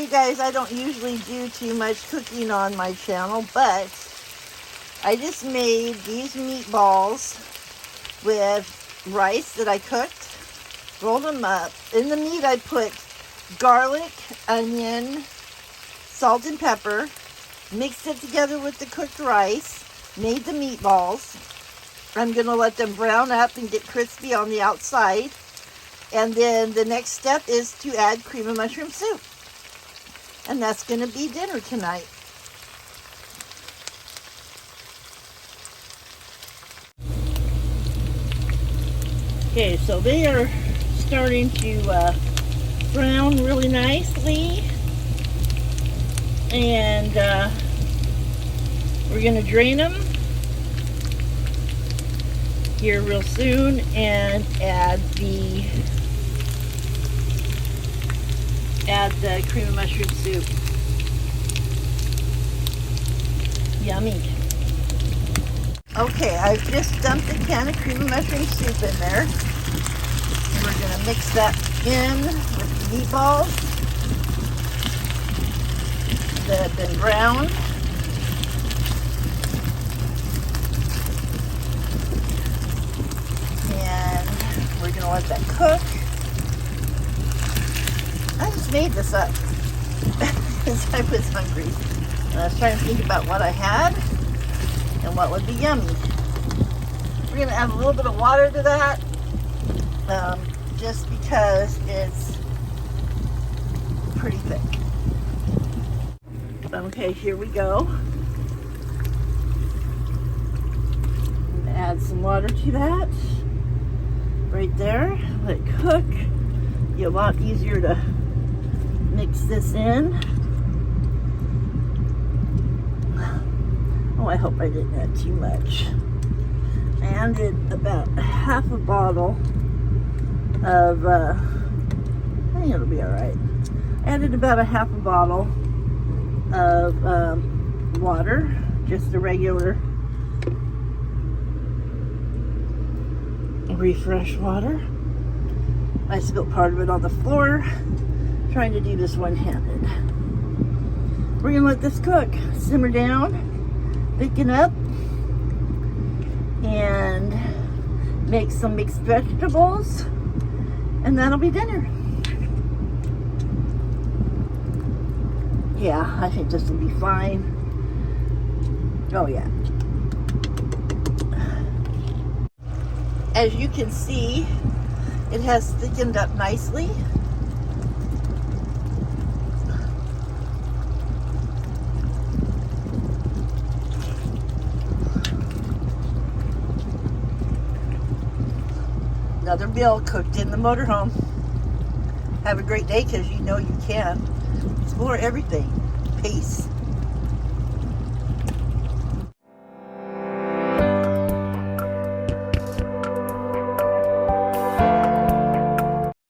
you guys, I don't usually do too much cooking on my channel, but I just made these meatballs with rice that I cooked, rolled them up. In the meat I put garlic, onion, salt and pepper, mixed it together with the cooked rice, made the meatballs. I'm going to let them brown up and get crispy on the outside. And then the next step is to add cream of mushroom soup. And that's going to be dinner tonight. Okay, so they are starting to brown really nicely. And we're going to drain them here real soon and add the cream of mushroom soup. Yummy. Okay, I've just dumped a can of cream of mushroom soup in there. And we're going to mix that in with the meatballs that have been browned. And we're going to let that cook. I just made this up because I was hungry. And I was trying to think about what I had and what would be yummy. We're going to add a little bit of water to that just because it's pretty thick. Okay, here we go. I'm going to add some water to that. Right there. Let it cook. Be a lot easier to mix this in. Oh, I hope I didn't add too much. I added about half a bottle of, I think it'll be all right. I added about a half a bottle of water, just a regular refresh water. I spilled part of it on the floor, trying to do this one-handed. We're gonna let this cook, simmer down, thicken up, and make some mixed vegetables, and that'll be dinner. Yeah, I think this will be fine. Oh yeah. As you can see, it has thickened up nicely. Another meal cooked in the motorhome. Have a great day, because you know you can. Explore everything. Peace.